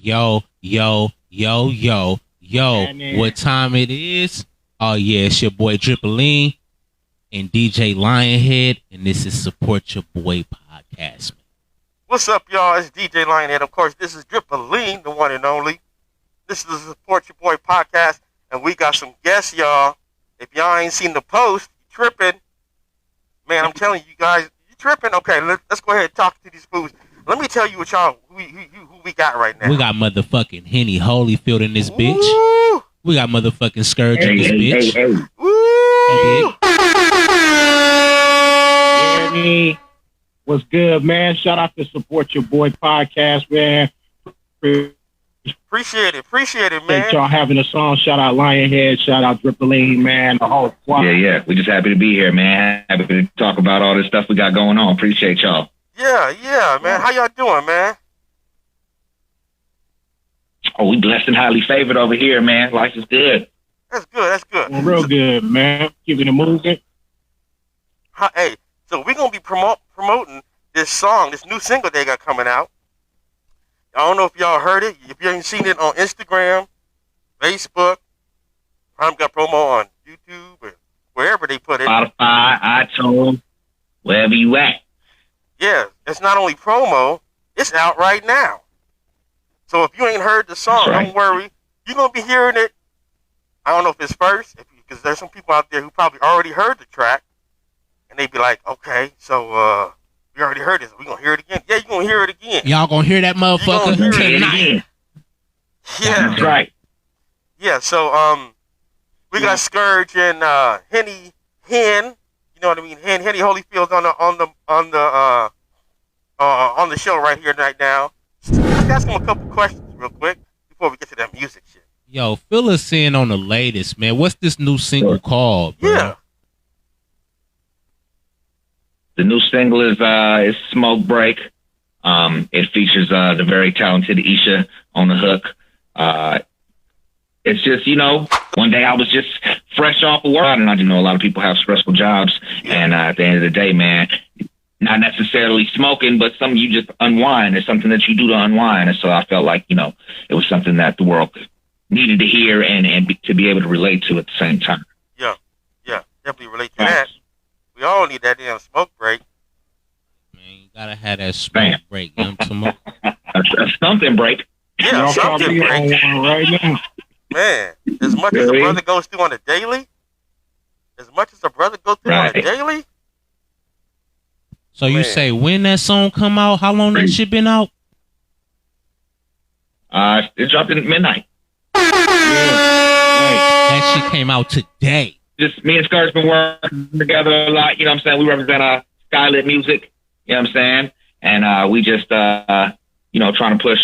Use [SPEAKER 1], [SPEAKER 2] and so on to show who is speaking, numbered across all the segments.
[SPEAKER 1] Yo, yo, yo, yo, yo. What time it is? Oh, yeah, it's your boy Drippoline and DJ Lionhead, and this is Support Your Boy Podcast.
[SPEAKER 2] What's up, y'all? It's DJ Lionhead. Of course, this is Drippoline, the one and only. This is the Support Your Boy Podcast, and we got some guests, y'all. If y'all ain't seen the post, you tripping. Man, I'm telling you guys, you tripping? Okay, let's go ahead and talk to these fools. Let me tell you what y'all, who we got right now.
[SPEAKER 1] We got motherfucking Henny Holyfield in this bitch.
[SPEAKER 2] Woo!
[SPEAKER 1] We got motherfucking Skurge in this bitch.
[SPEAKER 2] Hey. Woo!
[SPEAKER 3] Hey, what's good, man? Shout out to Support Your Boy Podcast, man.
[SPEAKER 2] Appreciate it, man.
[SPEAKER 3] Thank y'all having a song. Shout out Lionhead. Shout out Drippoline, man. The whole squad.
[SPEAKER 4] Yeah. We're just happy to be here, man. Happy to talk about all this stuff we got going on. Appreciate y'all.
[SPEAKER 2] Yeah, man. How y'all doing, man?
[SPEAKER 3] Oh, we blessed and highly favored over here, man. Life is good.
[SPEAKER 2] That's good.
[SPEAKER 3] Well, real good, man. Keeping it moving.
[SPEAKER 2] Hey, so we're going to be promoting this song, this new single they got coming out. I don't know if y'all heard it. If you ain't seen it on Instagram, Facebook, probably got promo on YouTube or wherever they put it.
[SPEAKER 4] Spotify, iTunes, wherever you at.
[SPEAKER 2] Yeah, it's not only promo, it's out right now. So if you ain't heard the song,
[SPEAKER 4] right.
[SPEAKER 2] Don't worry. You're going to be hearing it. I don't know if it's first, because there's some people out there who probably already heard the track. And they be like, okay, so we already heard this. We going to hear it again? Yeah, you're going to hear it again.
[SPEAKER 1] Y'all gonna hear that motherfucker tonight.
[SPEAKER 2] Yeah.
[SPEAKER 4] That's right.
[SPEAKER 2] Yeah, so we got Skurge and Henny Hen. You know what I mean? Henny Holyfield on the show right here right now. Let's ask him a couple questions real quick before we get to that music shit.
[SPEAKER 1] Yo, fill us in on the latest, man. What's this new single called, bro?
[SPEAKER 2] Yeah.
[SPEAKER 4] The new single is Smoke Break. It features the very talented Isha on the hook. It's just, one day I was just fresh off of work, and I know a lot of people have stressful jobs, and at the end of the day, man, not necessarily smoking, but something you just unwind. It's something that you do to unwind, and so I felt like, it was something that the world needed to hear and to be able to relate to at the same time.
[SPEAKER 2] Yeah, definitely relate to that. We all need that damn smoke break.
[SPEAKER 1] Man, you gotta have that smoke break, young Tomo.
[SPEAKER 4] A something break.
[SPEAKER 2] Yeah, something break.
[SPEAKER 3] Right now.
[SPEAKER 2] Man, as much as a brother goes through on a daily, on a daily.
[SPEAKER 1] So you say when that song come out? How long that shit been out?
[SPEAKER 4] It dropped in midnight.
[SPEAKER 1] That shit came out today.
[SPEAKER 4] Just me and Skurge been working together a lot. You know what I'm saying? We represent Skylit Music. You know what I'm saying? And we just, trying to push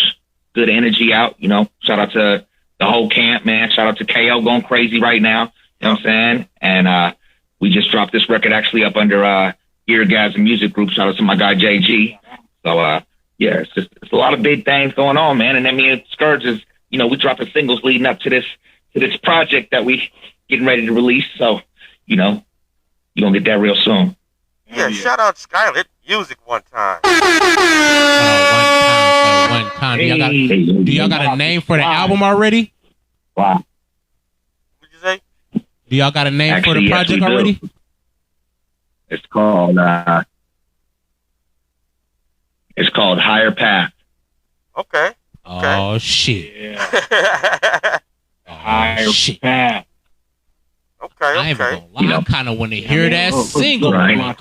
[SPEAKER 4] good energy out. Shout out to the whole camp, man. Shout out to KO going crazy right now. You know what I'm saying? And we just dropped this record actually up under Eargasm Music Group. Shout out to my guy JG. So it's a lot of big things going on, man. And then me and Skurge is, we dropping singles leading up to this project that we getting ready to release. So, you're gonna get that real soon.
[SPEAKER 2] Yeah, shout out Skylit Music one time.
[SPEAKER 1] One time. Do y'all got a name for the album already?
[SPEAKER 4] Wow.
[SPEAKER 2] What'd you say?
[SPEAKER 1] Do y'all got a name for the project already?
[SPEAKER 4] It's called Higher Path.
[SPEAKER 2] Okay.
[SPEAKER 1] Oh shit.
[SPEAKER 3] Yeah. Higher Path.
[SPEAKER 2] Okay.
[SPEAKER 1] I ain't even gonna lie. I kind of want to hear that single.
[SPEAKER 4] Right.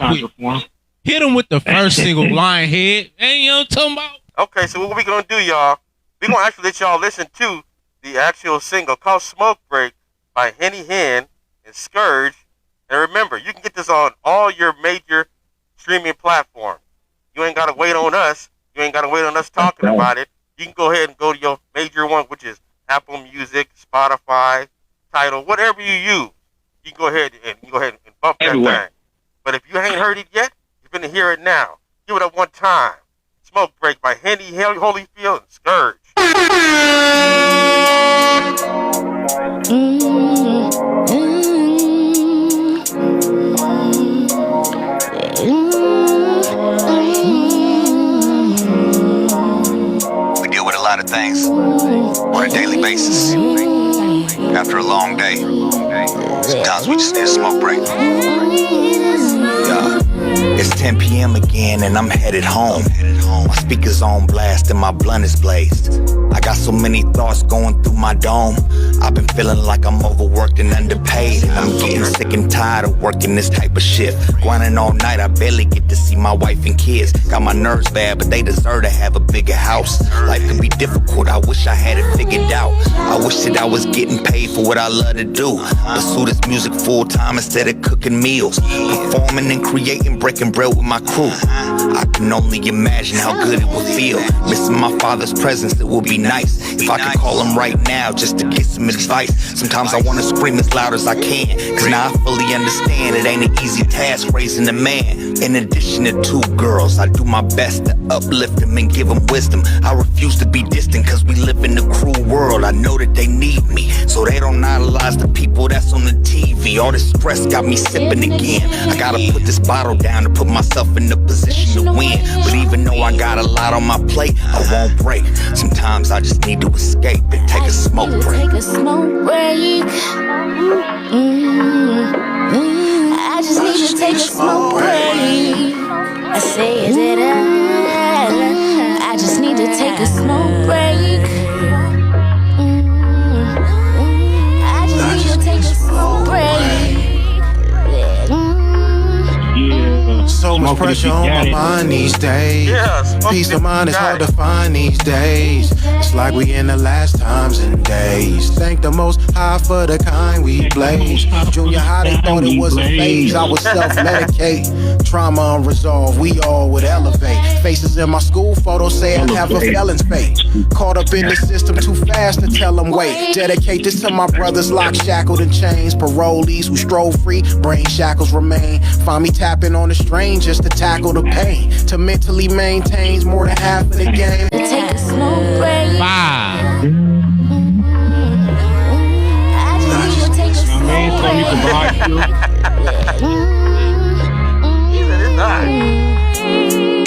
[SPEAKER 1] Hit him with the first single, Lionhead. Ain't you talking about?
[SPEAKER 2] Okay, so what we gonna do, y'all? We gonna actually let y'all listen to the actual single called "Smoke Break" by Henny Hen and Skurge. And remember, you can get this on all your major streaming platforms. You ain't gotta wait on us. You ain't gotta wait on us talking about it. You can go ahead and go to your major one, which is Apple Music, Spotify, Tidal, whatever you use. You can go ahead and bump that thing. But if you ain't heard it yet, you're gonna hear it now. Give it up one time. Smoke Break by Henny Holyfield and Skurge.
[SPEAKER 5] We deal with a lot of things. on a daily basis. After a long day, sometimes we just need a smoke break. Yeah. It's 10 p.m. again and I'm headed home. My speaker's on blast and my blunt is blazed. I got so many thoughts going through my dome. I've been feeling like I'm overworked and underpaid. And I'm getting sick and tired of working this type of shift. Grinding all night, I barely get to see my wife and kids. Got my nerves bad, but they deserve to have a bigger house. Life can be difficult, I wish I had it figured out. I wish that I was getting paid for what I love to do. Pursue this music full time instead of cooking meals. Performing and creating, breaking bread with my crew. I can only imagine how good it would feel. Missing my father's presence, it would be nice if I could call him right now just to get some advice. Sometimes I wanna scream as loud as I can, cause now I fully understand it ain't an easy task raising a man. In addition to 2 girls, I do my best to uplift them and give them wisdom. I refuse to be distant cause we live in a cruel world. I know that they need me, so they don't idolize the people that's on the TV. All this stress got me sipping again. I gotta put this bottle down to put myself in the position to win. But even though I got a lot on my plate, I won't break. Sometimes I just need to escape and take a smoke break.
[SPEAKER 6] Take a smoke break. I just need to take a smoke break. I say that I just need to take a smoke break. I just need to take a smoke break.
[SPEAKER 7] So much pressure on my mind these days. Peace of mind is hard to find these days. It's like we in the last times and days. Thank the Most High for the kind we blaze. Junior high, they thought it was a phase. I would self-medicate. Trauma unresolved, we all would elevate. Faces in my school photos say I have a felon's fate. Caught up in the system too fast to tell them wait. Dedicate this to my brothers locked, shackled in chains. Parolees who stroll free, brain shackles remain. Find me tapping on the strain just to tackle the pain. To mentally maintain more than half of the game.
[SPEAKER 6] Take a smoke break.
[SPEAKER 1] Five.
[SPEAKER 6] I just need to take a smoke break.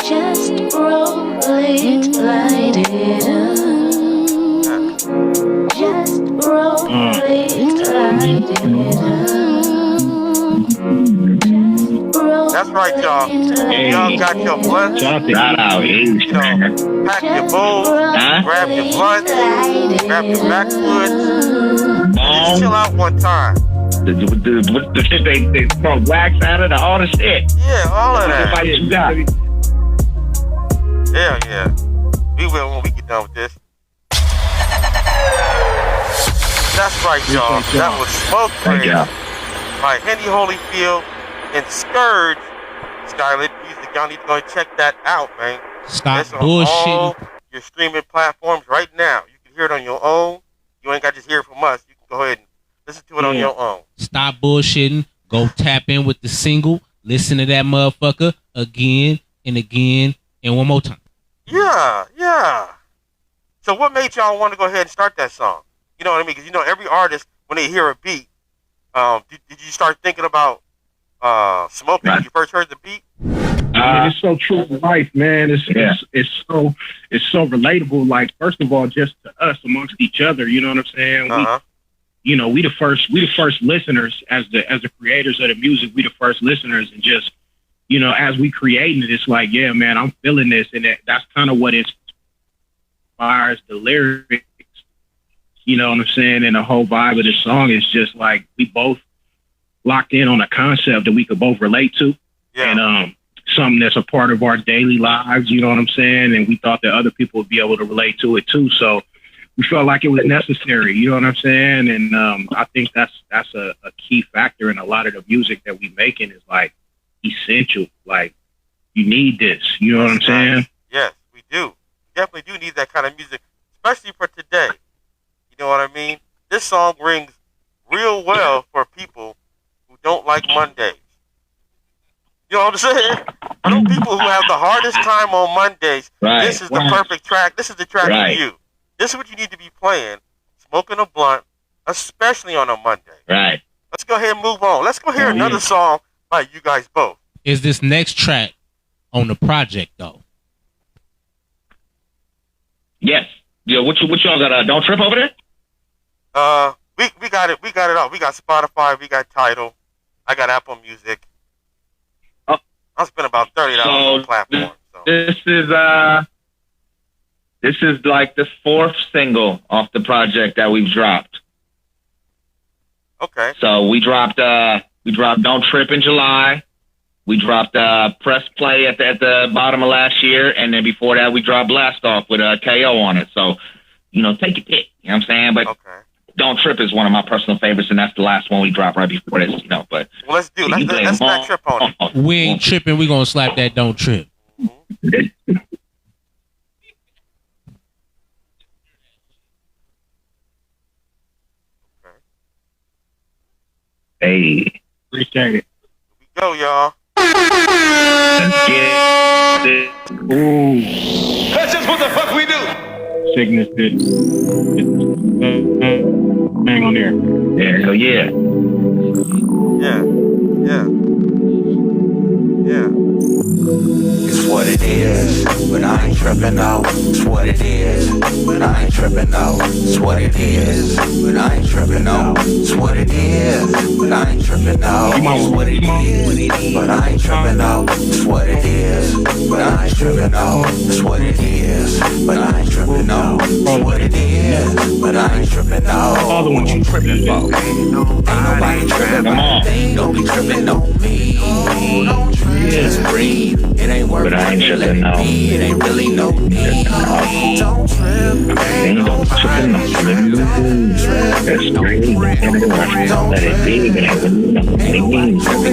[SPEAKER 6] Just roll it, light it up. Just roll it, light it up.
[SPEAKER 2] That's right, y'all. Y'all got your blunt.
[SPEAKER 4] Shout out,
[SPEAKER 2] You know, pack your bowl, grab your blunt, grab your backwoods, and chill out one time.
[SPEAKER 4] The shit they smoke wax out of all the shit.
[SPEAKER 2] Yeah, all of that.
[SPEAKER 4] What you got?
[SPEAKER 2] Yeah. We will when we get done with this. That's right, y'all. That was Smoke Break by Henny Holyfield and Skurge. Skylit Music. Y'all need to go and check that out, man.
[SPEAKER 1] Stop
[SPEAKER 2] it's on
[SPEAKER 1] bullshitting.
[SPEAKER 2] all your streaming platforms right now. You can hear it on your own. You ain't got to just hear it from us. You can go ahead and listen to it on your own.
[SPEAKER 1] Stop bullshitting. Go tap in with the single. Listen to that motherfucker again and again and one more time.
[SPEAKER 2] Yeah. So what made y'all want to go ahead and start that song? You know what I mean? Because, you know, every artist, when they hear a beat, did you start thinking about smoking when you first heard the beat?
[SPEAKER 3] It's so true to life, man. It's so relatable. Like, first of all, just to us amongst each other, you know what I'm saying? We the first listeners as the creators of the music. We the first listeners, and just, you know, as we creating it, it's like, yeah, man, I'm feeling this, and that's kind of what inspires the lyrics. You know what I'm saying? And the whole vibe of the song is just like we both locked in on a concept that we could both relate to, and something that's a part of our daily lives. You know what I'm saying? And we thought that other people would be able to relate to it too. So we felt like it was necessary. You know what I'm saying? And I think that's a key factor in a lot of the music that we making is like essential. Like, you need this. You know what I'm saying?
[SPEAKER 2] Yes, we do. We definitely do need that kind of music, especially for today. You know what I mean? This song rings real well for people who don't like Mondays. You know what I'm saying? I know people who have the hardest time on Mondays.
[SPEAKER 4] Right.
[SPEAKER 2] This is the perfect track. This is the track for you. This is what you need to be playing, smoking a blunt, especially on a Monday.
[SPEAKER 4] Right.
[SPEAKER 2] Let's go ahead and move on. Let's go hear another song by you guys both.
[SPEAKER 1] Is this next track on the project, though?
[SPEAKER 4] Yes. Yeah, what y'all got? Don't Trip over there?
[SPEAKER 2] We got it. We got it all. We got Spotify. We got Tidal. I got Apple Music.
[SPEAKER 4] Oh.
[SPEAKER 2] I spent about $30 on platform.
[SPEAKER 4] This is like the 4th single off the project that we've dropped.
[SPEAKER 2] Okay.
[SPEAKER 4] So we dropped Don't Trip in July. We dropped Press Play at the bottom of last year, and then before that we dropped Blast Off with KO on it. So, take your pick. You know what I'm saying? But
[SPEAKER 2] okay.
[SPEAKER 4] Don't Trip is one of my personal favorites, and that's the last one we dropped right before this. But
[SPEAKER 2] well, let's not trip on it.
[SPEAKER 1] We ain't tripping. We gonna slap that Don't Trip.
[SPEAKER 2] Mm-hmm.
[SPEAKER 4] Hey.
[SPEAKER 3] Appreciate it.
[SPEAKER 2] Here we go, y'all.
[SPEAKER 4] Let's get it.
[SPEAKER 3] Ooh.
[SPEAKER 8] That's just what the fuck we do.
[SPEAKER 3] Sickness did. Hang on there.
[SPEAKER 4] Yeah, hell yeah.
[SPEAKER 2] Yeah.
[SPEAKER 5] It's what it is, but I ain't tripping out. It's what it is, but I ain't tripping out. It's what it is, but I ain't tripping out. It's what it is, but I ain't tripping out. It's what it is, but I ain't tripping out. It's what it is, but I ain't tripping out. It's what it is, but I ain't tripping out. It's what it is, but I ain't tripping out. What you tripping for? Ain't nobody tripping. Don't be tripping on me. Don't trip. Just breathe. It ain't worth it. It ain't really no need. Don't trip.
[SPEAKER 4] Don't let it be.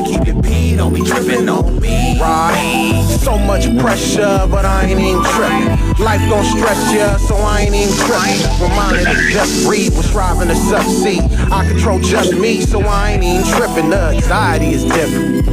[SPEAKER 5] Keep it beat. Don't be tripping on me. Right. So much pressure, but I ain't even tripping. Life gon' stress ya, so I ain't even tripping. Reminded to just breathe, was striving to succeed. I control just me, so I ain't even tripping. The anxiety is different.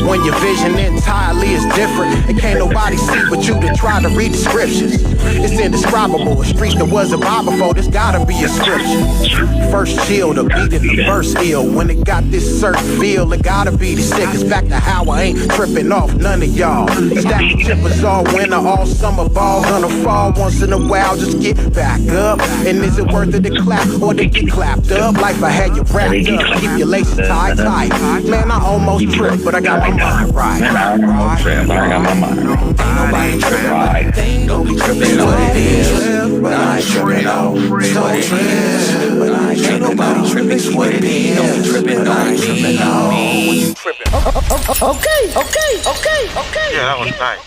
[SPEAKER 5] When your vision entirely is different, and can't nobody see but you to try to read the scriptures. It's indescribable. A street that wasn't by before, this gotta be a scripture. First chill, the beat in the verse ill. When it got this certain feel, it gotta be the sickest. Back to how I ain't tripping off none of y'all. Stack tippers all winter, all summer ball. Gonna fall once in a while, just get back up. And is it worth it to clap or to get clapped up? Life I had you wrapped up, keep your laces tied tight. Man, I almost tripped, but I got my mind right.
[SPEAKER 4] Man, I almost tripped, but I got my mind right.
[SPEAKER 5] Ain't nobody tripping right. Don't be tripping on what it is, but I ain't tripping on. It's what it is, but I ain't tripping. Ain't nobody tripping. It's what it is. Don't be tripping, I ain't tripping on. When you tripping.
[SPEAKER 8] Okay.
[SPEAKER 2] Yeah, that was nice.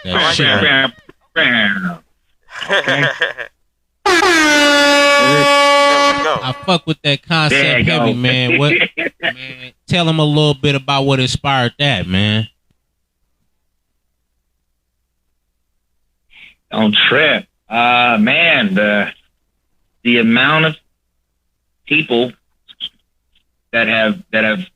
[SPEAKER 1] That shit. I fuck with that concept heavy, man. What, man? Tell them a little bit about what inspired that, man.
[SPEAKER 4] Don't trip, man. The amount of people that have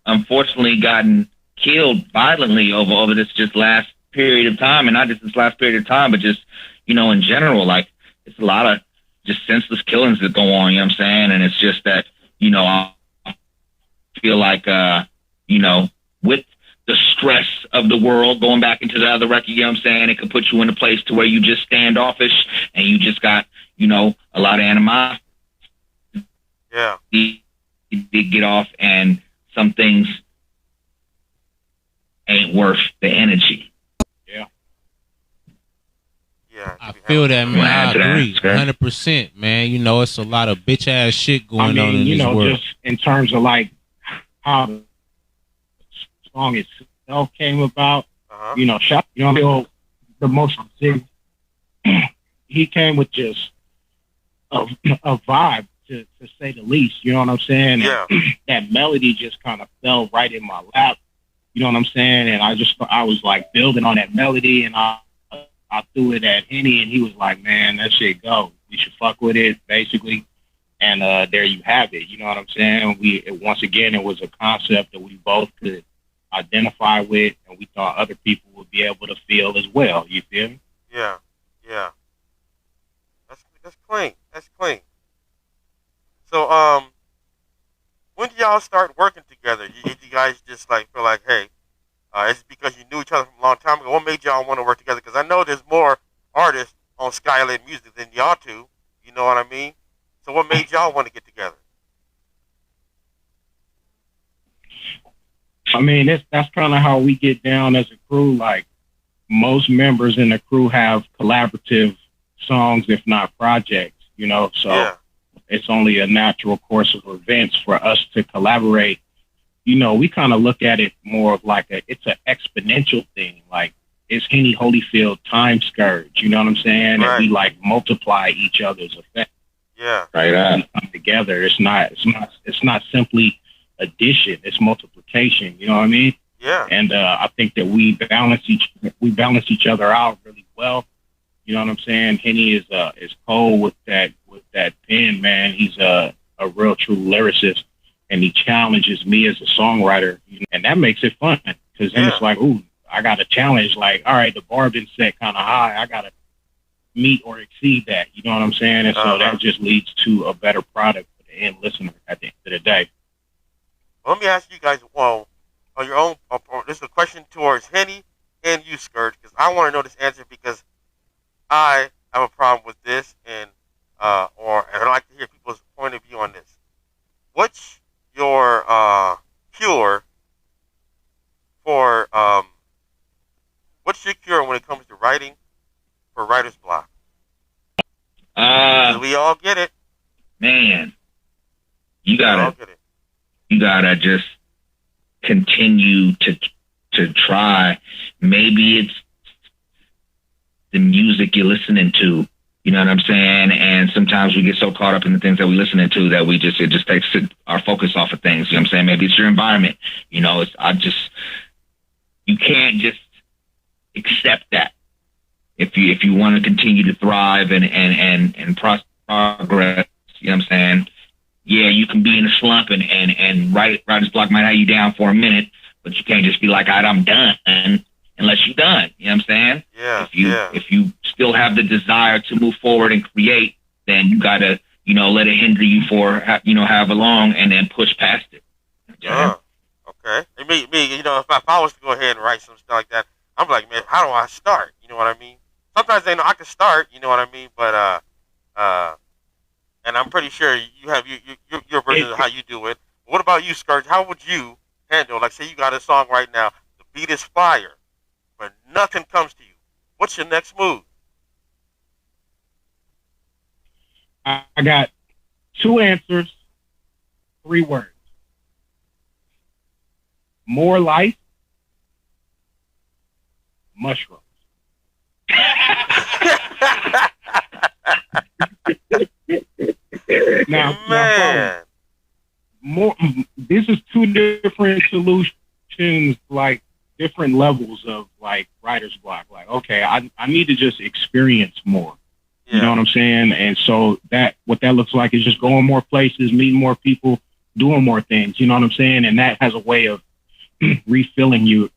[SPEAKER 4] unfortunately gotten killed violently over this just last period of time, and not just this last period of time, but just in general, like it's a lot of just senseless killings that go on. You know what I'm saying? And it's just that I feel like with the stress of the world, going back into the other record, you know what I'm saying, it could put you in a place to where you just standoffish and you just got a lot of animosity.
[SPEAKER 2] Yeah.
[SPEAKER 4] You get off, and some things ain't worth the energy.
[SPEAKER 2] Yeah.
[SPEAKER 1] I feel that, man. I agree, 100%, man. It's a lot of bitch ass shit going on in this world.
[SPEAKER 3] Just in terms of like how the song itself came about. The most he came with just a vibe to say the least. You know what I'm saying?
[SPEAKER 2] Yeah.
[SPEAKER 3] And that melody just kind of fell right in my lap. You know what I'm saying? And I was like building on that melody, and I threw it at Henny, and he was like, man, that shit go. We should fuck with it, basically. And there you have it. You know what I'm saying? Once again, it was a concept that we both could identify with, and we thought other people would be able to feel as well. You feel me?
[SPEAKER 2] Yeah. That's clean. That's clean. So, when did y'all start working together? Did you guys just like feel like, hey, it's because you knew each other from a long time ago? What made y'all want to work together? Because I know there's more artists on Skylit Music than y'all two. So what made y'all want to get together?
[SPEAKER 3] I mean, that's kind of how we get down as a crew. Like, most members in the crew have collaborative songs, if not projects, you know, so it's only a natural course of events for us to collaborate. You know, we kind of look at it more of like it's an exponential thing. Like, it's Henny Holyfield times Skurge, you know what I'm saying?
[SPEAKER 2] Right.
[SPEAKER 3] And we like multiply each other's effect.
[SPEAKER 2] Yeah.
[SPEAKER 4] Right on.
[SPEAKER 3] Come together. It's not simply addition, it's multiplication, you know what I mean?
[SPEAKER 2] Yeah.
[SPEAKER 3] And I think that we balance each other out really well. You know what I'm saying? Henny is cold with that pen, man. He's a real true lyricist, and he challenges me as a songwriter, and that makes it fun because then it's like, ooh, I got a challenge. Like, all right, the bar been set kind of high. I gotta meet or exceed that. You know what I'm saying? And so that just leads to a better product for the end listener at the end of the day.
[SPEAKER 2] Let me ask you guys, well, on your own, this is a question towards Henny and you, Skurge, because I want to know this answer because I have a problem with this, and I'd like to hear people's point of view on this. What's your cure for when it comes to writing for writer's block? We all get it,
[SPEAKER 4] man. You gotta just continue to try. Maybe it's the music you're listening to, you know what I'm saying? And sometimes we get so caught up in the things that we're listening to that it just takes our focus off of things. You know what I'm saying? Maybe it's your environment. You know, you can't just accept that. If you want to continue to thrive and progress, you know what I'm saying? Yeah, you can be in a slump and writer's block might have you down for a minute, but you can't just be like, all right, I'm done unless you're done. You know what I'm saying?
[SPEAKER 2] Yeah.
[SPEAKER 4] If you still have the desire to move forward and create, then you gotta, you know, let it hinder you for, you know, however long, and then push past it.
[SPEAKER 2] Yeah. Okay. And me, you know, if I was to go ahead and write some stuff like that, I'm like, man, how do I start? You know what I mean? Sometimes they know I can start, you know what I mean? But and I'm pretty sure you have your version of how you do it. What about you, Skurge? How would you handle, like, say you got a song right now, the beat is fire, but nothing comes to you. What's your next move?
[SPEAKER 3] I got 2 answers, 3 words. More life, mushrooms. Now, this is 2 different solutions, like different levels of like writer's block. Like, okay, I need to just experience more. You know what I'm saying? And so what that looks like is just going more places, meeting more people, doing more things. You know what I'm saying? And that has a way of refilling you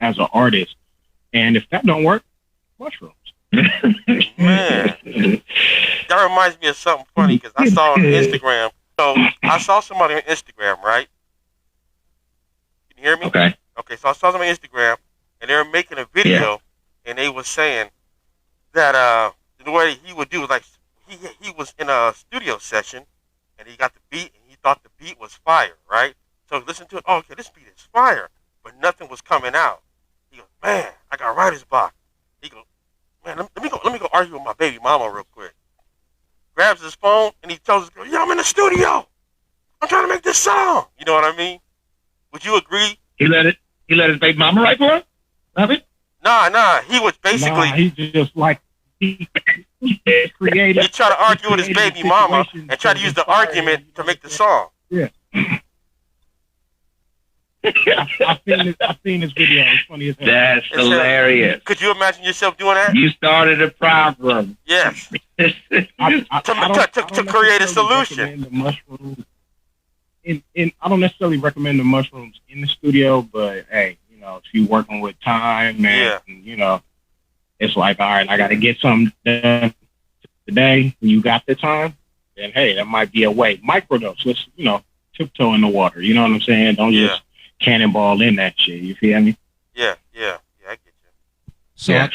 [SPEAKER 3] as an artist. And if that don't work, mushrooms.
[SPEAKER 2] Man, that reminds me of something funny because I saw on Instagram. So I saw somebody on Instagram, right? Can you hear me? Okay. So I saw somebody on Instagram, and they were making a video, and they were saying that the way he would do was like he was in a studio session, and he got the beat, and he thought the beat was fire, right? So listen to it. Oh, okay, this beat is fire, but nothing was coming out. He goes, man, I got writer's block. He goes, man, let me go argue with my baby mama real quick. Grabs his phone and he tells his girl, yo, I'm in the studio. I'm trying to make this song. You know what I mean? Would you agree?
[SPEAKER 4] He let his baby mama write for him? Love it?
[SPEAKER 2] Nah. He was basically
[SPEAKER 3] he just like he created.
[SPEAKER 2] He tried to argue with his baby mama and tried to use the argument to make the song.
[SPEAKER 3] Yeah. I've seen this video. It's funny as hell.
[SPEAKER 4] That's hilarious.
[SPEAKER 2] Could you imagine yourself doing that?
[SPEAKER 4] You started a problem.
[SPEAKER 2] Yes.
[SPEAKER 3] To
[SPEAKER 2] create a solution.
[SPEAKER 3] The mushrooms. I don't necessarily recommend the mushrooms in the studio, but hey, you know, if you're working with time, man, you know, it's like, all right, I got to get something done today. When you got the time, then hey, that might be a way. Microdose. Let's, you know, tiptoe in the water. You know what I'm saying? Don't just cannonball in that shit. You feel me?
[SPEAKER 2] Yeah, I get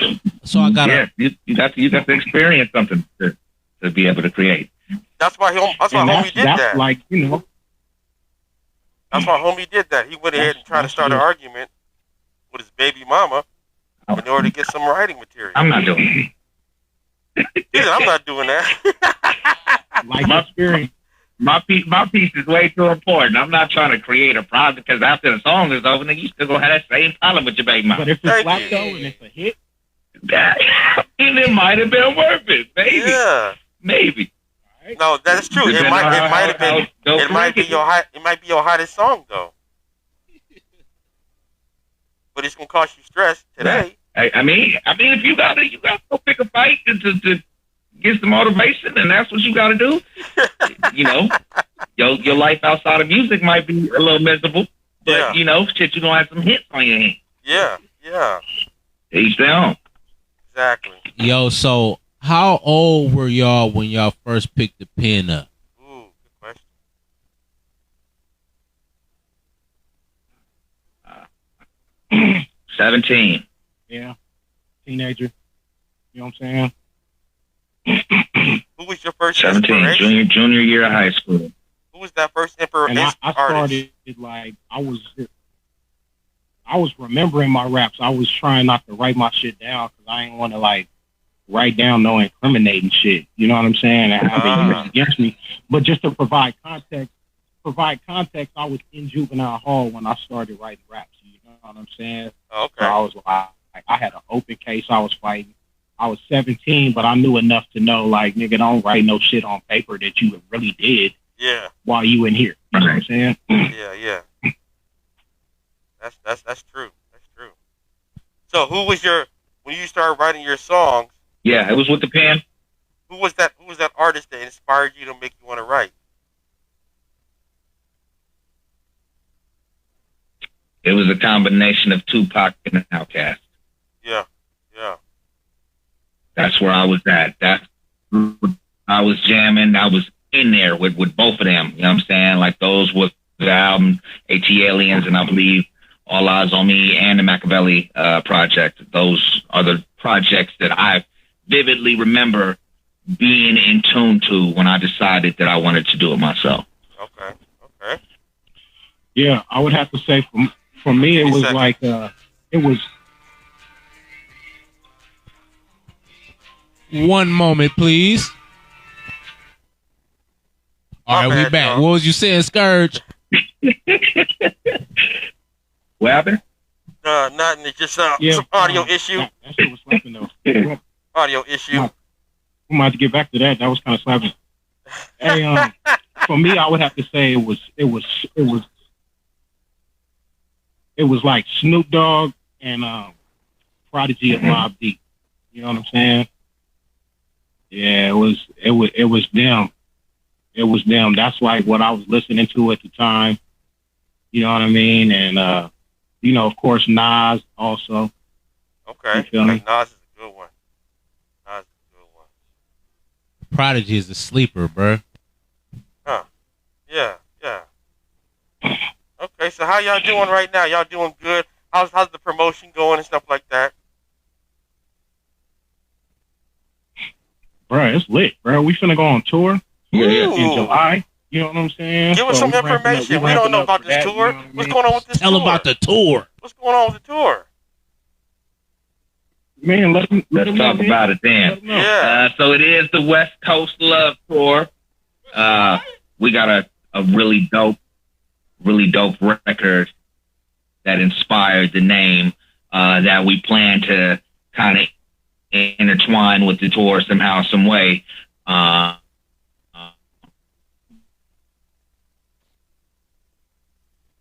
[SPEAKER 2] you.
[SPEAKER 1] So I got
[SPEAKER 4] you got to experience something to be able to create.
[SPEAKER 2] That's why homie did that.
[SPEAKER 3] Like, you know.
[SPEAKER 2] That's why homie did that. He went ahead and tried to start an argument with his baby mama in order to get some writing material.
[SPEAKER 4] I'm not doing
[SPEAKER 2] it. He said, I'm not doing that.
[SPEAKER 3] Like my experience.
[SPEAKER 4] My piece is way too important. I'm not trying to create a problem because after the song is over, then you still gonna have that same problem with your baby mama.
[SPEAKER 3] But if it's black though and it's a hit,
[SPEAKER 4] it might have been worth it, maybe.
[SPEAKER 2] Yeah,
[SPEAKER 4] maybe.
[SPEAKER 2] No, that's true. It might have been. It might be your hottest song though. But it's gonna cause you stress today.
[SPEAKER 4] I mean, if you gotta go pick a fight to get some motivation, and that's what you gotta do. You know, your life outside of music might be a little miserable, but you know, shit, you gonna have some hits on your hands.
[SPEAKER 2] Yeah.
[SPEAKER 4] Each their own.
[SPEAKER 2] Exactly.
[SPEAKER 1] Yo, so how old were y'all when y'all first picked the pen up?
[SPEAKER 2] Ooh, good
[SPEAKER 4] question. 17.
[SPEAKER 3] Yeah, teenager. You know what I'm saying?
[SPEAKER 2] Who was your first
[SPEAKER 4] 17, junior year of high school.
[SPEAKER 2] Who was that first emperor?
[SPEAKER 3] And I started like I was remembering my raps. I was trying not to write my shit down because I didn't want to like write down no incriminating shit. You know what I'm saying? And have it used against me. But just to provide context, I was in juvenile hall when I started writing raps. You know what I'm saying?
[SPEAKER 2] Okay.
[SPEAKER 3] So I was like, I had an open case I was fighting. I was 17, but I knew enough to know, like, nigga, don't write no shit on paper that you really did.
[SPEAKER 2] Yeah.
[SPEAKER 3] While you in here. You know what I'm saying?
[SPEAKER 2] Yeah. That's true. That's true. So who was when you started writing your songs?
[SPEAKER 4] Yeah, it was with the pen.
[SPEAKER 2] Who was that artist that inspired you to make you want to write?
[SPEAKER 4] It was a combination of Tupac and Outkast.
[SPEAKER 2] Yeah.
[SPEAKER 4] That's where I was at. I was jamming. I was in there with both of them. You know what I'm saying? Like those was the album A.T. Aliens, and I believe All Eyes on Me and the Machiavelli project. Those are the projects that I vividly remember being in tune to when I decided that I wanted to do it myself.
[SPEAKER 2] Okay.
[SPEAKER 3] Yeah, I would have to say for me it was like it was.
[SPEAKER 1] One moment, please. All right, we back. What was you saying, Skurge?
[SPEAKER 4] What happened?
[SPEAKER 2] Nothing. It's just some audio issue.
[SPEAKER 3] That shit was slapping though.
[SPEAKER 2] Audio issue.
[SPEAKER 3] We might have to get back to that. That was kind of slapping. Hey, for me, I would have to say it was like Snoop Dogg and Prodigy and Mobb Deep. You know what I'm saying? Yeah, it was them. It was them. That's like what I was listening to at the time. You know what I mean? And you know, of course, Nas also.
[SPEAKER 2] Okay. Nas is a good one.
[SPEAKER 1] Prodigy is a sleeper, bro.
[SPEAKER 2] Huh. Yeah. Okay, so how y'all doing right now? Y'all doing good? How's the promotion going and stuff like that?
[SPEAKER 3] Bro, it's lit, bro. We finna go on tour in July. You know what I'm saying?
[SPEAKER 2] Give us some information. We don't know about this tour. What's going on with this tour?
[SPEAKER 1] Tell about the tour.
[SPEAKER 2] What's going on with the tour?
[SPEAKER 3] Man, let's
[SPEAKER 4] talk about it then.
[SPEAKER 2] Yeah.
[SPEAKER 4] So it is the West Coast Love Tour. We got a really dope record that inspired the name that we plan to kind of intertwine with the tour somehow, some way.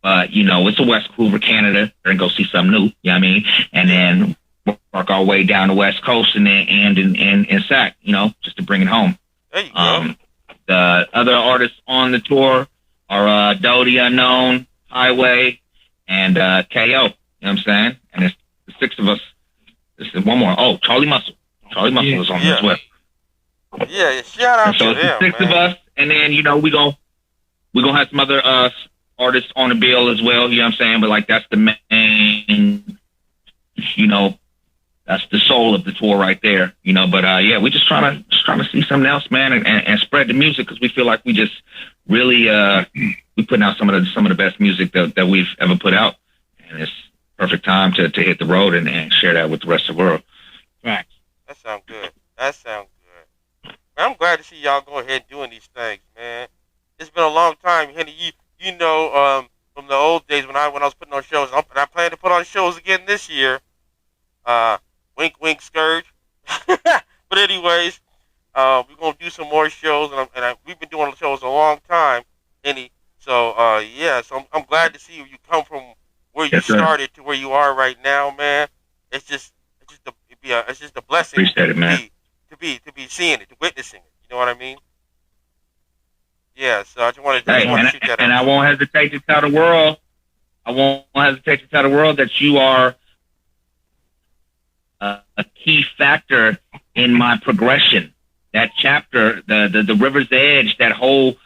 [SPEAKER 4] But you know, it's a West Vancouver, Canada, and go see something new. You know what I mean? And then work our way down the West Coast and then in Sac, you know, just to bring it home.
[SPEAKER 2] There you go.
[SPEAKER 4] The other artists on the tour are Dodie Unknown, Highway, and KO. You know what I'm saying? And it's the six of us. This is one more. Oh, Charlie Muscle. Charlie Muscle is on this list.
[SPEAKER 2] Yeah, shout out
[SPEAKER 4] so
[SPEAKER 2] to
[SPEAKER 4] it's
[SPEAKER 2] them,
[SPEAKER 4] the six of us, and then you know we gonna have some other artists on the bill as well. You know what I'm saying? But like that's the main, you know, that's the soul of the tour right there, you know. But yeah, we just trying to see something else, man, and spread the music, because we feel like we just really we putting out some of the best music that we've ever put out, and it's perfect time to hit the road and share that with the rest of the world.
[SPEAKER 2] Right. That sounds good. Man, I'm glad to see y'all go ahead doing these things, man. It's been a long time, Henny. You know, from the old days when I was putting on shows, and I plan to put on shows again this year. Wink, wink, Skurge. But anyways, we're gonna do some more shows, and we've been doing shows a long time, Henny. So yeah, so I'm glad to see you come from where you started to where you are right now, man. It's just a blessing.
[SPEAKER 4] Appreciate it, man.
[SPEAKER 2] To be seeing it, to witnessing it. You know what I mean? Yeah. So I just wanted to shoot that out.
[SPEAKER 4] And I won't hesitate to tell the world. That you are a key factor in my progression. That chapter, the River's Edge, that whole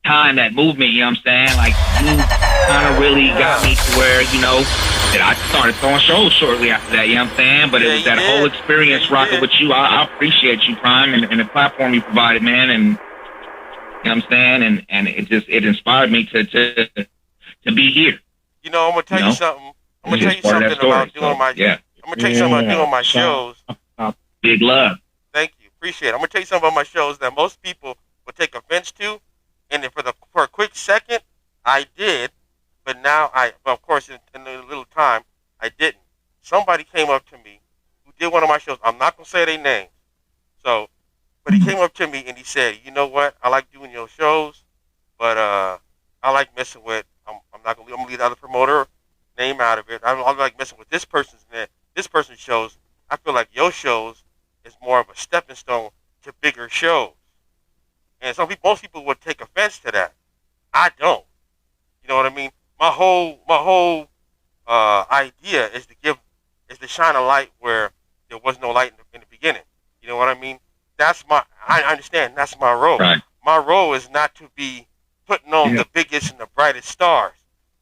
[SPEAKER 4] time, that movement, you know what I'm saying? Like, you kind of really got me to where, you know, that I started throwing shows shortly after that, you know what I'm saying? But it was that whole experience rocking with you. I appreciate you, Prime, and the platform you provided, man, and you know what I'm saying? And it inspired me to be here.
[SPEAKER 2] You know, I'm gonna tell you something. I'm gonna tell you something about doing my shows.
[SPEAKER 4] Big love.
[SPEAKER 2] Thank you, appreciate it. I'm gonna tell you something about my shows that most people would take offense to, and then for a quick second, I did, but now of course, in a little time, I didn't. Somebody came up to me who did one of my shows. I'm not gonna say their name. So, but he came up to me and he said, "You know what? I like doing your shows, but I like messing with. I'm gonna leave the other promoter name out of it. I like messing with this person's shows. I feel like your shows is more of a stepping stone to bigger shows. And most people would take offense to that. I don't. You know what I mean? My whole idea is to shine a light where there was no light in the beginning. You know what I mean? I understand that's my role.
[SPEAKER 4] Right.
[SPEAKER 2] My role is not to be putting on the biggest and the brightest stars.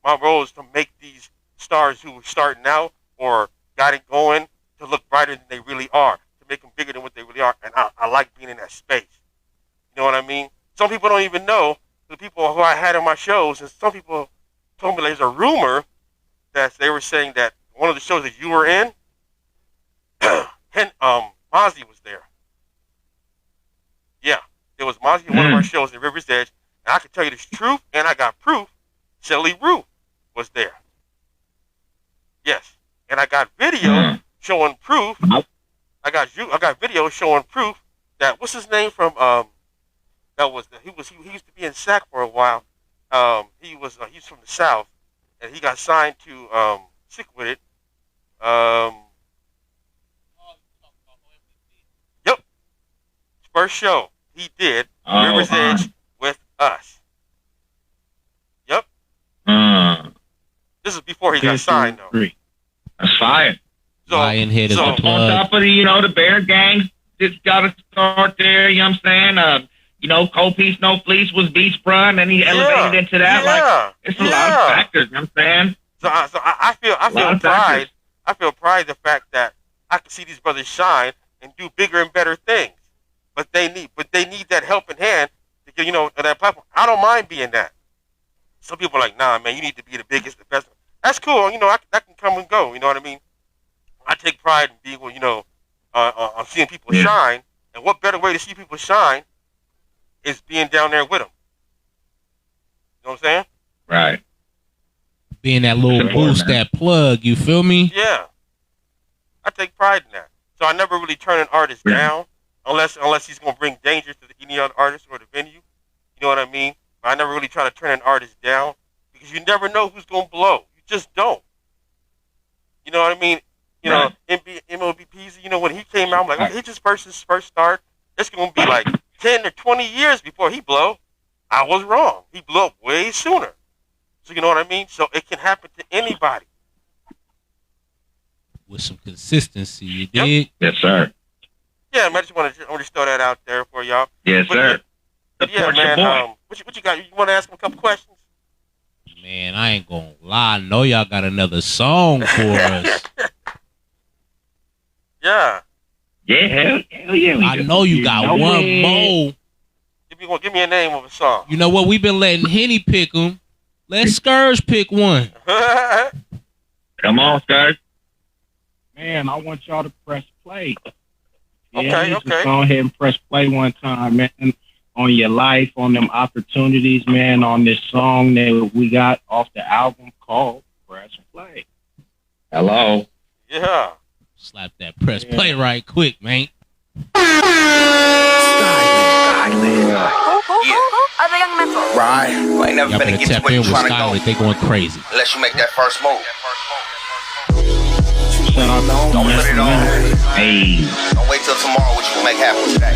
[SPEAKER 2] My role is to make these stars who are starting out or got it going to look brighter than they really are, to make them bigger than what they really are. And I like being in that space. You know what I mean? Some people don't even know, the people who I had in my shows, and some people told me there's a rumor that they were saying that one of the shows that you were in, Mozzie was there. Yeah, there was Mozzie in one of our shows in River's Edge, and I can tell you the truth, and I got proof. Shelly Rue was there. Yes, and I got video showing proof. I got video showing proof that what's his name from he used to be in Sac for a while. He's from the South, and he got signed to Sick With It. Yep, first show he did River's Edge with us. Yep. This is before he got signed, though.
[SPEAKER 4] That's fire.
[SPEAKER 2] So,
[SPEAKER 1] Lionhead is the plug.
[SPEAKER 4] On top of the Bear Gang, just got to start there. You know what I'm saying? Cold Piece, No Fleece was Beach Bruh, and then he elevated into that. Like, it's a lot of factors. You know what I'm saying?
[SPEAKER 2] So I feel pride. I feel pride in the fact that I can see these brothers shine and do bigger and better things. But they need that helping hand to get that platform. I don't mind being that. Some people are like, nah, man, you need to be the biggest, the best. That's cool. I can come and go. You know what I mean? I take pride in being, on seeing people shine. And what better way to see people shine is being down there with them. You know what I'm saying?
[SPEAKER 4] Right.
[SPEAKER 1] Being that little boost, that plug, you feel me?
[SPEAKER 2] Yeah. I take pride in that. So I never really turn an artist down unless he's going to bring danger to any other artist or the venue. You know what I mean? But I never really try to turn an artist down because you never know who's going to blow. You just don't. You know what I mean? MLBPZ, when he came out, I'm like, okay, his first start. It's going to be like 10 or 20 years before he blow. I was wrong. He blew up way sooner. So you know what I mean? So it can happen to anybody.
[SPEAKER 1] With some consistency, you did?
[SPEAKER 4] Yes, sir.
[SPEAKER 2] Yeah, I just want to throw that out there for y'all.
[SPEAKER 4] Yes, sir.
[SPEAKER 2] But yeah, man, what you got? You want to ask him a couple questions?
[SPEAKER 1] Man, I ain't going to lie. I know y'all got another song for us.
[SPEAKER 2] Yeah.
[SPEAKER 4] Yeah, hell yeah.
[SPEAKER 1] I know you got one more.
[SPEAKER 2] Give me a name of a song.
[SPEAKER 1] You know what? We've been letting Henny pick them. Let Skurge pick one.
[SPEAKER 4] Come on, Skurge.
[SPEAKER 3] Man, I want y'all to press play.
[SPEAKER 2] Okay.
[SPEAKER 3] Just go ahead and press play one time, man, on your life, on them opportunities, man, on this song that we got off the album called Press Play.
[SPEAKER 4] Hello.
[SPEAKER 2] Yeah.
[SPEAKER 1] Slap that press play right quick, man.
[SPEAKER 5] Right. I ain't never
[SPEAKER 1] Y'all
[SPEAKER 5] been
[SPEAKER 1] better
[SPEAKER 5] to get
[SPEAKER 1] tap
[SPEAKER 5] to where
[SPEAKER 1] in
[SPEAKER 5] you
[SPEAKER 1] with
[SPEAKER 5] trying to go
[SPEAKER 1] Skyler. They going crazy.
[SPEAKER 5] unless you make that first move.
[SPEAKER 3] Shout out to
[SPEAKER 5] Don't put it on.
[SPEAKER 4] Hey.
[SPEAKER 5] Don't wait till tomorrow what you make happen today.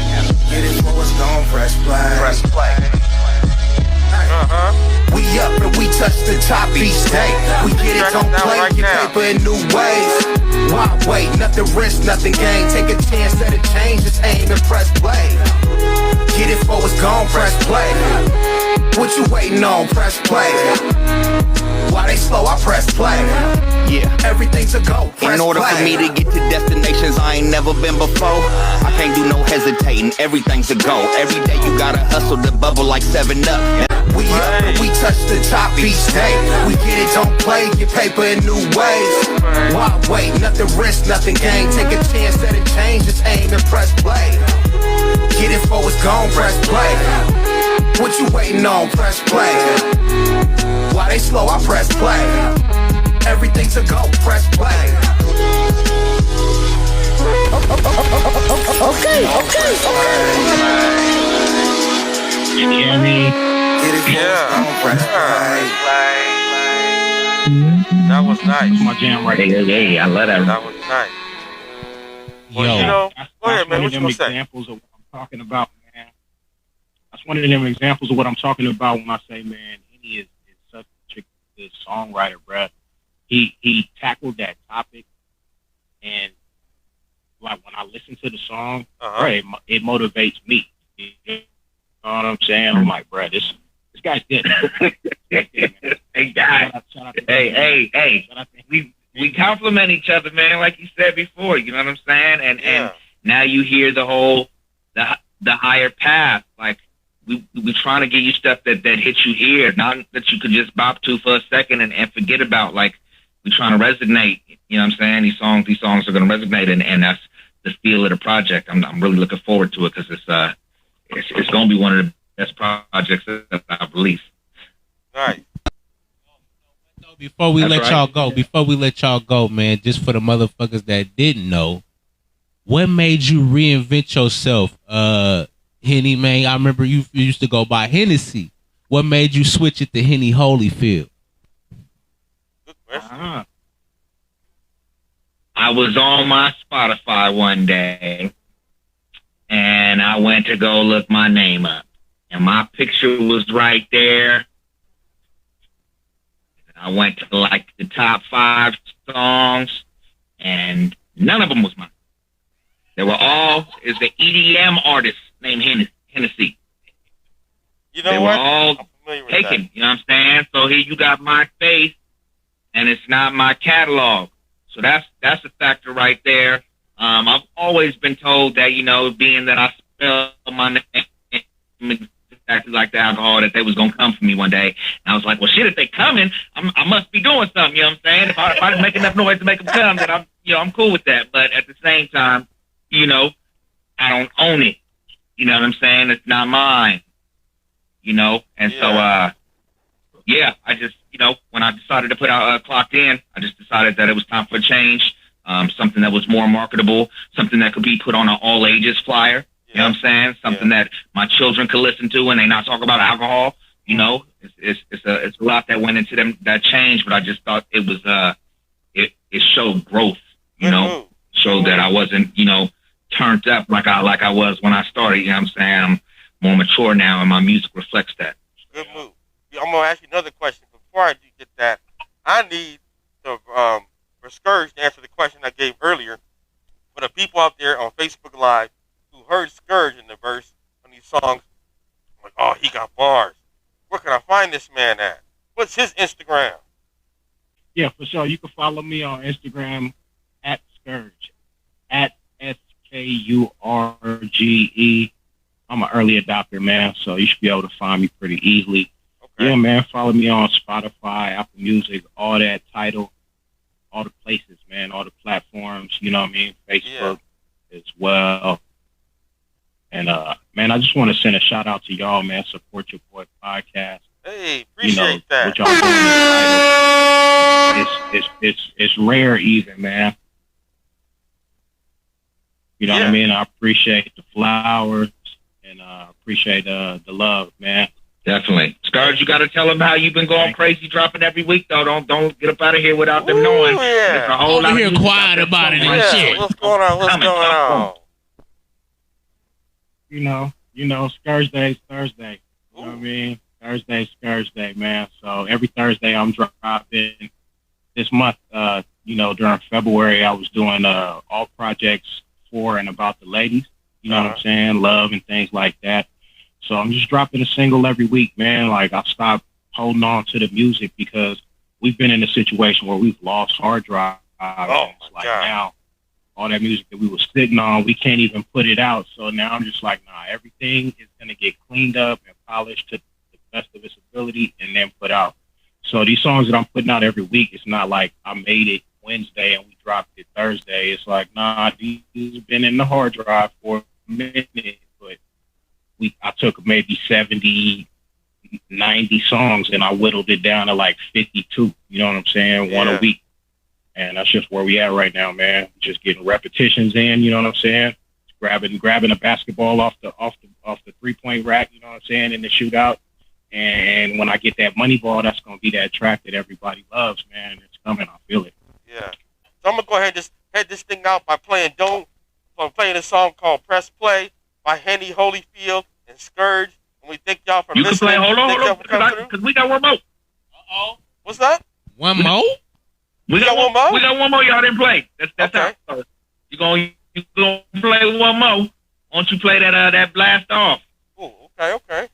[SPEAKER 5] Get it for what's gone, press play. Press play. We up and we touch the top each day. We get it, don't play, get paper in new ways. Why wait? Nothing risk, nothing gain. Take a chance, set a change, just aim and press play. Get it for what's gone, press play. What you waiting on? Press play. Why they slow? I press play. Yeah, everything's a go. In order for me to get to destinations I ain't never been before, I can't do no hesitating. Everything's a go. Every day you gotta hustle to bubble like 7-Up. We up and we touch the top each day. We get it, don't play, get paper in new ways. Why wait? Nothing risk, nothing gain. Take a chance, set a change, just aim and press play. Get it for what's gone, press play. What you waiting on? Press play. Why they slow? I press play. Everything's a go, press play. Okay.
[SPEAKER 3] You hear me?
[SPEAKER 2] That was nice.
[SPEAKER 3] That's my jam right there.
[SPEAKER 4] Hey, I love that.
[SPEAKER 2] That was nice. Well,
[SPEAKER 1] Yo.
[SPEAKER 2] you know,
[SPEAKER 3] That's
[SPEAKER 2] go ahead, man.
[SPEAKER 3] one
[SPEAKER 2] What
[SPEAKER 3] of
[SPEAKER 2] you
[SPEAKER 3] them
[SPEAKER 2] gonna say?
[SPEAKER 3] examples of what I'm talking about, man. That's one of them examples of what I'm talking about when I say, man, he is such a good songwriter, bruh. He tackled that topic, and like when I listen to the song, bruh, it motivates me. You know what I'm saying? I'm like, bruh, this guy's good.
[SPEAKER 4] Hey, guys. Hey. We compliment each other, man, like you said before. You know what I'm saying? And now you hear the whole the higher path. Like we trying to get you stuff that hits you here, not that you could just bop to for a second and forget about. Like we trying to resonate. You know what I'm saying? These songs are going to resonate, and that's the feel of the project. I'm really looking forward to it because it's going to be one of the best projects that I've released.
[SPEAKER 2] All right.
[SPEAKER 1] Before we let y'all go, man, just for the motherfuckers that didn't know, what made you reinvent yourself, Henny, man? I remember you used to go by Hennessy. What made you switch it to Henny Holyfield?
[SPEAKER 2] Good question.
[SPEAKER 4] I was on my Spotify one day, and I went to go look my name up, and my picture was right there. I went to like the top 5 songs, and none of them was mine. They were all is the EDM artist named Hennessy.
[SPEAKER 2] You know
[SPEAKER 4] they
[SPEAKER 2] what?
[SPEAKER 4] Were all taken. That. You know what I'm saying? So here you got my face, and it's not my catalog. So that's a factor right there. I've always been told that, you know, being that I spell my name exactly like the alcohol, that they was gonna come for me one day. And I was like, well, shit, if they coming, I must be doing something. You know what I'm saying? If I didn't make enough noise to make them come, then I'm cool with that. But at the same time, you know, I don't own it. You know what I'm saying? It's not mine. You know, and so I just, you know, when I decided to put out Clocked In, I just decided that it was time for a change. Something that was more marketable, something that could be put on an all ages flyer. You know what I'm saying? Something that my children could listen to and they not talk about alcohol. You know, it's a lot that went into that change, but I just thought it was it showed growth. You know, showed that I wasn't, you know, turned up like I was when I started. You know what I'm saying? I'm more mature now, and my music reflects that.
[SPEAKER 2] Good move. I'm gonna ask you another question. Before I do get that, I need to for Skurge to answer the question I gave earlier. For the people out there on Facebook Live who heard Skurge in the verse on these songs, I'm like, oh, he got bars. Where can I find this man at? What's his Instagram?
[SPEAKER 3] Yeah, for sure. You can follow me on Instagram at Skurge, at Skurge. I'm an early adopter, man, so you should be able to find me pretty easily. Okay. Yeah, man, follow me on Spotify, Apple Music, all that, Tidal, all the places, man, all the platforms, you know what I mean? Facebook as well. And, man, I just want to send a shout out to y'all, man. Support your boy podcast.
[SPEAKER 2] Hey, appreciate that.
[SPEAKER 3] What y'all doing it's rare even, man. You know what I mean? I appreciate the flowers and appreciate the love, man.
[SPEAKER 4] Definitely. Skurge, you got to tell them how you've been going crazy, dropping every week, though. Don't get up out of here without them knowing.
[SPEAKER 2] Yeah.
[SPEAKER 4] A whole lot
[SPEAKER 1] here quiet about it and shit.
[SPEAKER 2] What's going on? What's going on?
[SPEAKER 3] You know, Skurge Day's Thursday. You know what I mean? Thursday's Skurge Day, man. So every Thursday I'm dropping. This month, during February, I was doing all projects for and about the ladies. You know what I'm saying? Love and things like that. So I'm just dropping a single every week, man. Like, I've stopped holding on to the music because we've been in a situation where we've lost hard drive. Now, all that music that we were sitting on, we can't even put it out. So now I'm just like, nah, everything is going to get cleaned up and polished to the best of its ability and then put out. So these songs that I'm putting out every week, it's not like I made it Wednesday and we dropped it Thursday. It's like, nah, these have been in the hard drive for a minute, but I took maybe 70, 90 songs and I whittled it down to like 52. You know what I'm saying? One a week. And that's just where we at right now, man. Just getting repetitions in, you know what I'm saying? Grabbing a basketball off the 3-point rack, you know what I'm saying, in the shootout. And when I get that money ball, that's gonna be that track that everybody loves, man. It's coming, I feel it.
[SPEAKER 2] Yeah. So I'm gonna go ahead and just head this thing out by playing a song called Press Play by Henny Holyfield and Skurge. And we thank y'all for listening.
[SPEAKER 4] You can play, hold on, because we got one more.
[SPEAKER 2] What's that?
[SPEAKER 1] One more?
[SPEAKER 4] We got one more? We got one more y'all didn't play. That's
[SPEAKER 2] okay.
[SPEAKER 4] How you gonna play one more. Why don't you play that blast off?
[SPEAKER 2] Ooh, okay.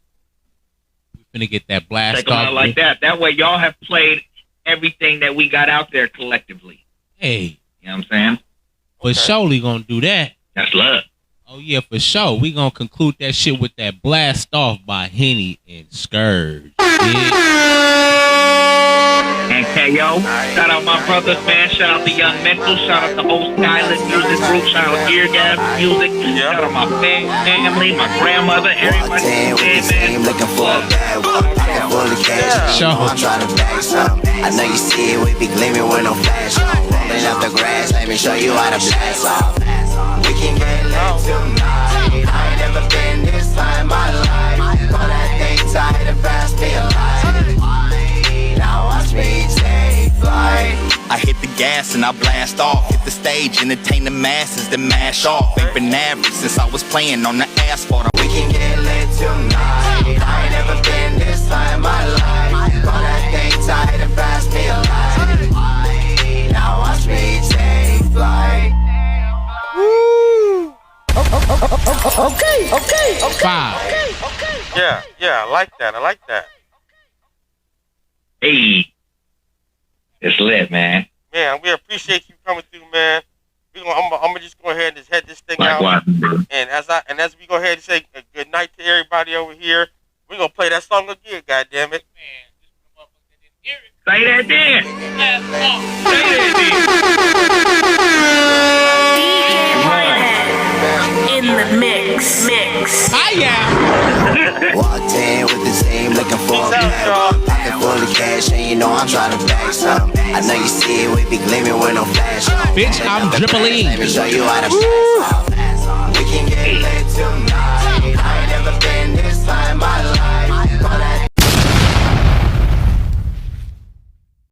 [SPEAKER 1] We finna get that blast
[SPEAKER 4] Take them
[SPEAKER 1] off.
[SPEAKER 4] out like that. That way y'all have played everything that we got out there collectively.
[SPEAKER 1] Hey.
[SPEAKER 4] You know what I'm saying?
[SPEAKER 1] For surely gonna do that.
[SPEAKER 4] That's love.
[SPEAKER 1] Oh yeah, for sure. We gonna conclude that shit with that blast off by Henny and Skurge.
[SPEAKER 4] And KO, shout out my brothers, man. Shout out to Young Mental. Shout out to Old Skylet Music Group. Shout out to Ear Gas Music. Shout out my family, my grandmother, everybody. Man.
[SPEAKER 5] Looking for a bad one. Pocket full of cash. I'm trying to bag some. I know you see it, we be gleaming with no flash on. Rolling up the grass, let me show you how to blast off. We can get lit tonight. I ain't never been this high in my life. All that thing tight and fast, be alive. Now watch me take flight. I hit the gas and I blast off. Hit the stage, entertain the masses, then mash off. Ain't been average since I was playing on the asphalt. We can get lit tonight. I ain't never been this high in my life. All that thing tight and fast, be alive. Now watch me take flight. Okay.
[SPEAKER 1] 5.
[SPEAKER 2] Yeah, I like that.
[SPEAKER 4] Hey, it's lit, man.
[SPEAKER 2] Man, we appreciate you coming through, man. I'm gonna just go ahead and just head this thing
[SPEAKER 4] Likewise,
[SPEAKER 2] out.
[SPEAKER 4] bro.
[SPEAKER 2] And as we go ahead and say good night to everybody over here, we're gonna play that song again. God damn it!
[SPEAKER 4] Say that then.
[SPEAKER 6] In the mix.
[SPEAKER 5] Walked in with the team looking for a bag. Pocket full of cash and you know I'm trying to bag some. I know you see it, we be gleaming with no flash on.
[SPEAKER 1] Bitch, I'm dribbling.
[SPEAKER 5] Let me show you how to blast off. We can get lit tonight. I ain't never been